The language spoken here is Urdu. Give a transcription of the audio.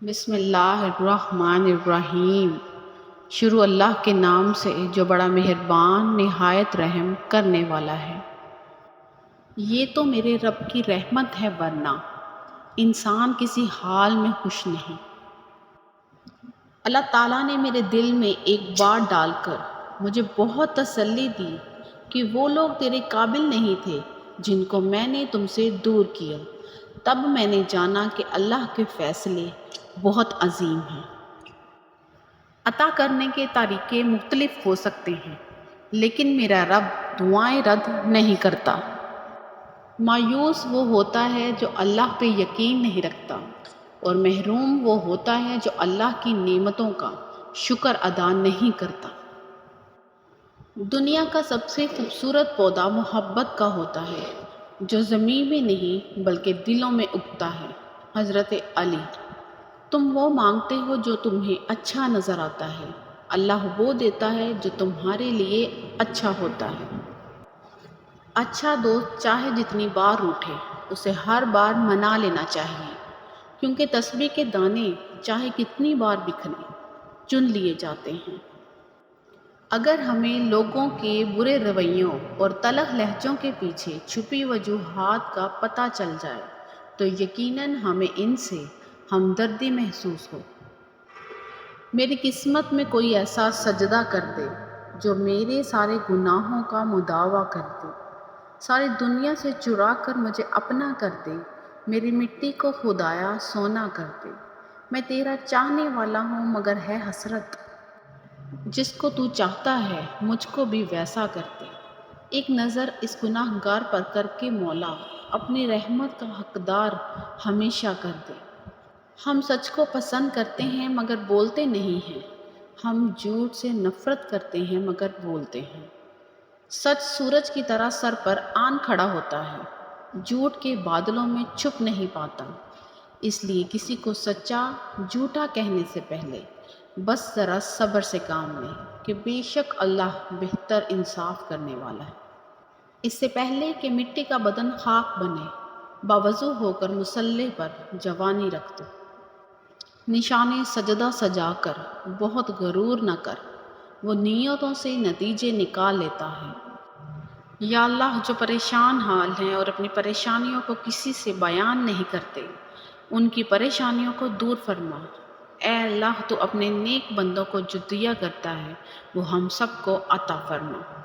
بسم اللہ الرحمن الرحیم۔ شروع اللہ کے نام سے جو بڑا مہربان نہایت رحم کرنے والا ہے۔ یہ تو میرے رب کی رحمت ہے، ورنہ انسان کسی حال میں خوش نہیں۔ اللہ تعالیٰ نے میرے دل میں ایک بات ڈال کر مجھے بہت تسلی دی کہ وہ لوگ تیرے قابل نہیں تھے جن کو میں نے تم سے دور کیا۔ تب میں نے جانا کہ اللہ کے فیصلے بہت عظیم ہیں۔ عطا کرنے کے طریقے مختلف ہو سکتے ہیں، لیکن میرا رب دعائیں رد نہیں کرتا۔ مایوس وہ ہوتا ہے جو اللہ پہ یقین نہیں رکھتا، اور محروم وہ ہوتا ہے جو اللہ کی نعمتوں کا شکر ادا نہیں کرتا۔ دنیا کا سب سے خوبصورت پودا محبت کا ہوتا ہے، جو زمین میں نہیں بلکہ دلوں میں اگتا ہے۔ حضرت علی۔ تم وہ مانگتے ہو جو تمہیں اچھا نظر آتا ہے، اللہ وہ دیتا ہے جو تمہارے لیے اچھا ہوتا ہے۔ اچھا دوست چاہے جتنی بار روٹھے، اسے ہر بار منا لینا چاہیے، کیونکہ تسبیح کے دانے چاہے کتنی بار بکھریں، چن لیے جاتے ہیں۔ اگر ہمیں لوگوں کے برے رویوں اور تلخ لہجوں کے پیچھے چھپی وجوہات کا پتہ چل جائے تو یقیناً ہمیں ان سے ہمدردی محسوس ہو۔ میری قسمت میں کوئی ایسا سجدہ کر دے جو میرے سارے گناہوں کا مداوع کر دے، ساری دنیا سے چرا کر مجھے اپنا کر دے، میری مٹی کو خدایا سونا کر دے۔ میں تیرا چاہنے والا ہوں مگر ہے حسرت، جس کو تو چاہتا ہے مجھ کو بھی ویسا کر دے۔ ایک نظر اس گناہ گار پر کر کے مولا اپنی رحمت کا حقدار ہمیشہ کر دے۔ ہم سچ کو پسند کرتے ہیں مگر بولتے نہیں ہیں، ہم جھوٹ سے نفرت کرتے ہیں مگر بولتے ہیں۔ سچ سورج کی طرح سر پر آن کھڑا ہوتا ہے، جھوٹ کے بادلوں میں چھپ نہیں پاتا۔ اس لیے کسی کو سچا جھوٹا کہنے سے پہلے بس ذرا صبر سے کام لیں کہ بے شک اللہ بہتر انصاف کرنے والا ہے۔ اس سے پہلے کہ مٹی کا بدن خاک بنے، باوضو ہو کر مصلی پر جوانی رکھ دو۔ نشانے سجدہ سجا کر بہت غرور نہ کر، وہ نیتوں سے نتیجے نکال لیتا ہے۔ یا اللہ، جو پریشان حال ہیں اور اپنی پریشانیوں کو کسی سے بیان نہیں کرتے، ان کی پریشانیوں کو دور فرما۔ اے اللہ، تو اپنے نیک بندوں کو جو دیا کرتا ہے وہ ہم سب کو عطا فرما۔